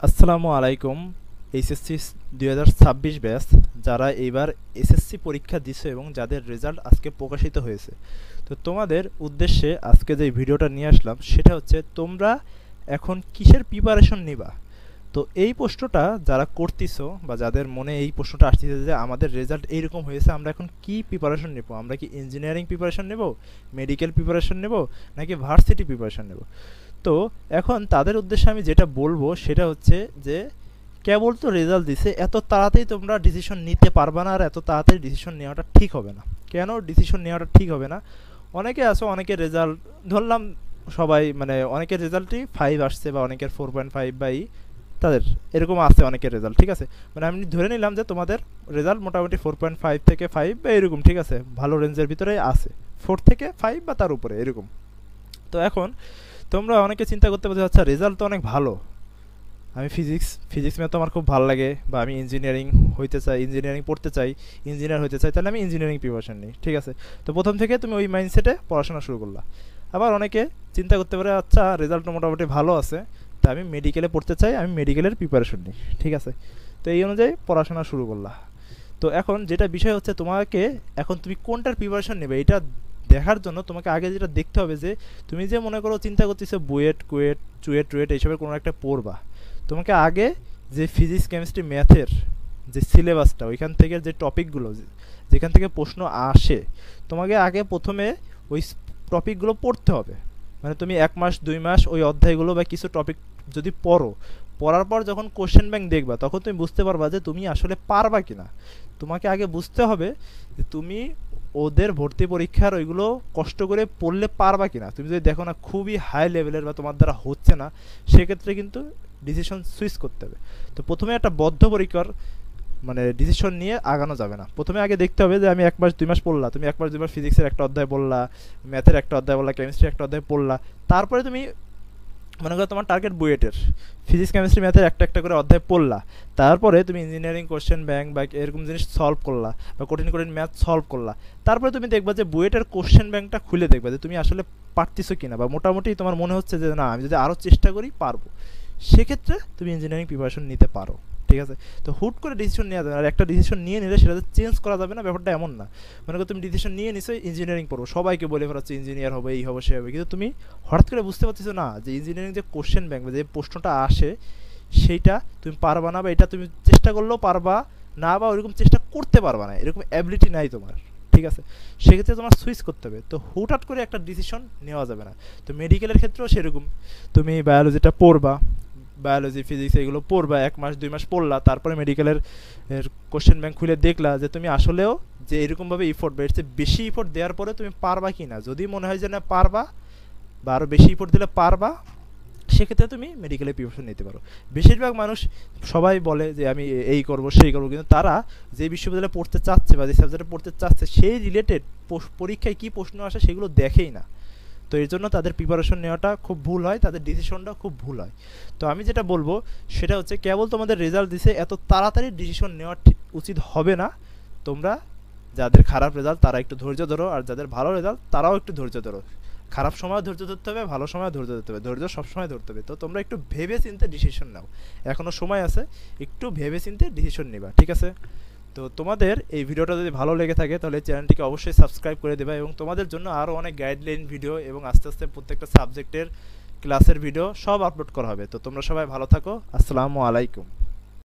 আসসালামু আলাইকুম। HSC 2026 batch যারা এইবার এসএসসি পরীক্ষা দিছো এবং যাদের রেজাল্ট আজকে প্রকাশিত হয়েছে, তো তোমাদের উদ্দেশ্যে আজকে যে ভিডিওটা নিয়ে আসলাম সেটা হচ্ছে তোমরা এখন কিসের প্রিপারেশন নিবা। তো এই প্রশ্নটা যারা করতেছো বা যাদের মনে এই প্রশ্নটা আসতেছে যে আমাদের রেজাল্ট এইরকম হয়েছে, আমরা এখন কি প্রিপারেশন নেব, আমরা কি ইঞ্জিনিয়ারিং প্রিপারেশন নেব, মেডিকেল প্রিপারেশন নেব, নাকি ভার্সিটি প্রিপারেশন নেব। তো এখন তাদের উদ্দেশ্যে আমি যেটা বলবো সেটা হচ্ছে যে কেবল তো রেজাল্ট দিছে, এত তাড়াতাড়ি তোমরা ডিসিশন নিতে পারবে না, আর এত তাড়াতাড়ি ডিসিশন নেওয়াটা ঠিক হবে না। কেন ডিসিশন নেওয়াটা ঠিক হবে না? অনেকে আসো, অনেকের রেজাল্ট ধরলাম সবাই মানে অনেকের রেজাল্টই 5 আসছে বা অনেকের 4.5 বাই তাদের এরকম আছে অনেকের রেজাল্ট, ঠিক আছে। মানে আমি ধরে নিলাম যে তোমাদের রেজাল্ট মোটামুটি 4.5 থেকে 5 বা এরকম, ঠিক আছে, ভালো রেঞ্জের ভিতরে আছে, 4 থেকে 5 বা তার উপরে এরকম। তো এখন তোমরা অনেকে চিন্তা করতে পারছো আচ্ছা রেজাল্ট তো অনেক ভালো, আমি ফিজিক্স ম্যাথ তো আমার খুব ভালো লাগে, বা আমি ইঞ্জিনিয়ারিং হইতে চাই, ইঞ্জিনিয়ারিং পড়তে চাই, ইঞ্জিনিয়ার হইতে চাই, তাহলে আমি ইঞ্জিনিয়ারিং প্রিপারেশন নিই, ঠিক আছে। তো প্রথম থেকে তুমি ওই মাইন্ডসেটে পড়াশোনা শুরু করলা। আবার অনেকে চিন্তা করতে পারে আচ্ছা রেজাল্ট মোটামুটি ভালো আছে, তা আমি মেডিকেলে পড়তে চাই, আমি মেডিকেলের প্রিপারেশন নিই, ঠিক আছে। তো এই অনুযায়ী পড়াশোনা শুরু করলা। তো এখন যেটা বিষয় হচ্ছে তোমাকে এখন তুমি কোনটার প্রিপারেশন নেবে এটা দেখার জন্য তোমাকে আগে যেটা দেখতে হবে যে তুমি যে মনে করো চিন্তা করতেছো বুয়েট কুয়েট চুয়েট টুয়েট এইসবের কোনো একটা পড়বা, তোমাকে আগে যে ফিজিক্স কেমিস্ট্রি ম্যাথের যে সিলেবাসটা ওইখান থেকে যে টপিকগুলো যেখান থেকে প্রশ্ন আসে, তোমাকে আগে প্রথমে ওই টপিকগুলো পড়তে হবে। মানে তুমি 1 মাস 2 মাস ওই অধ্যায়গুলো বা কিছু টপিক যদি পড়ো, পড়ার পর যখন কোশ্চেন ব্যাংক দেখবা তখন তুমি বুঝতে পারবা যে তুমি আসলে পারবা কিনা। তোমাকে আগে বুঝতে হবে যে তুমি ওদের ভর্তি পরীক্ষার ওইগুলো কষ্ট করে পড়লে পারবা কিনা। তুমি যদি দেখো না খুবই হাই লেভেলের বা তোমার দ্বারা হচ্ছে না, সেক্ষেত্রে কিন্তু ডিসিশন সুইচ করতে হবে। তো প্রথমে একটা বদ্ধপরিকর মানে ডিসিশন নিয়ে আগানো যাবে না। প্রথমে আগে দেখতে হবে যে আমি 1 মাস 2 মাস পড়লা, তুমি 1 মাস 2 মাস ফিজিক্সের একটা অধ্যায় পড়লা, ম্যাথের একটা অধ্যায় পড়লা, কেমিস্ট্রির একটা অধ্যায় পড়লা। তারপরে তুমি মনে করো তোমার টার্গেট বুয়েটের ফিজিক্স কেমিস্ট্রি ম্যাথের একটা একটা করে অধ্যায় পড়লা। তারপরে তুমি ইঞ্জিনিয়ারিং কোশ্চেন ব্যাংক বা এরকম জিনিস সলভ করলা, বা কঠিন কঠিন ম্যাথ সলভ করলা। তারপরে তুমি দেখবা যে বুয়েটের কোশ্চেন ব্যাংকটা খুলে দেখবা যে তুমি আসলে পারতেছো কিনা, বা মোটামুটি তোমার মনে হচ্ছে যে না আমি যদি আরও চেষ্টা করি পারবো, সেক্ষেত্রে তুমি ইঞ্জিনিয়ারিং প্রিপারেশন নিতে পারো, ঠিক আছে। তো হুট করে ডিসিশন নেওয়া যাবে না, আর একটা ডিসিশন নিয়ে নিলে সেটা চেঞ্জ করা যাবে না, ব্যাপারটা এমন না। মনে করো তুমি ডিসিশন নিয়ে নিছো ইঞ্জিনিয়ারিং পড়বো, সবাইকে বলে ফেলাচ্ছে ইঞ্জিনিয়ার হবে, এই হবে সে হবে, কিন্তু তুমি হঠাৎ করে বুঝতে পারতেছো না যে ইঞ্জিনিয়ারিং যে কোশ্চেন ব্যাংক বা যে প্রশ্নটা আসে সেইটা তুমি পারবা না, বা এটা তুমি চেষ্টা করলেও পারবা না, বা ওইরকম চেষ্টা করতে পারবা না, এরকম অ্যাবিলিটি নাই তোমার, ঠিক আছে। সেক্ষেত্রে তোমার সুইচ করতে হবে। তো হুটহাট করে একটা ডিসিশন নেওয়া যাবে না। তো মেডিকেলের ক্ষেত্রেও সেরকম, তুমি বায়োলজিটা পড়বা, বায়োলজি ফিজিক্স এগুলো পড়বা, 1 মাস 2 মাস পড়লা, তারপরে মেডিকেলের কোশ্চেন ব্যাংক খুলে দেখলা যে তুমি আসলেও যে এরকমভাবে ইফোর্ট বা এর চেয়ে বেশি ইফোর্ট দেওয়ার পরে তুমি পারবা কি না। যদি মনে হয় যে না পারবা, বা আরও বেশি ইফোর্ট দিলে পারবা, সেক্ষেত্রে তুমি মেডিকেলে প্রিপারেশন নিতে পারো। বেশিরভাগ মানুষ সবাই বলে যে আমি এই করব সেই করবো, কিন্তু তারা যে বিশ্ববিদ্যালয়ে পড়তে চাচ্ছে বা যে সাবজেক্টে পড়তে চাচ্ছে সেই রিলেটেড পরীক্ষায় কী প্রশ্ন আসে সেগুলো দেখেই না। তো এর জন্য তাদের প্রিপারেশন নেওয়াটা খুব ভুল হয়, তাদের ডিসিশনটা খুব ভুল হয়। তো আমি যেটা বলবো সেটা হচ্ছে কেবল তোমাদের রেজাল্ট দিছে এত তাড়াতাড়ি ডিসিশন নেওয়া উচিত হবে না। তোমরা যাদের খারাপ রেজাল্ট তারা একটু ধৈর্য ধরো, আর যাদের ভালো রেজাল্ট তারাও একটু ধৈর্য ধরো। খারাপ সময় ধৈর্য ধরতে হবে, ভালো সময় ধৈর্য ধরতে হবে, ধৈর্য সবসময় ধরতে হবে। তো তোমরা একটু ভেবে চিন্তে ডিসিশন নাও, এখনও সময় আছে, একটু ভেবে চিন্তে ডিসিশন নিবা, ঠিক আছে। তো তোমাদের এই ভিডিওটা যদি ভালো লেগে থাকে তাহলে চ্যানেলটিকে অবশ্যই সাবস্ক্রাইব করে দেবে, এবং তোমাদের জন্য আরও অনেক গাইডলাইন ভিডিও এবং আস্তে আস্তে প্রত্যেকটা সাবজেক্টের ক্লাসের ভিডিও সব আপলোড করা হবে। তো তোমরা সবাই ভালো থাকো। আসসালামু আলাইকুম।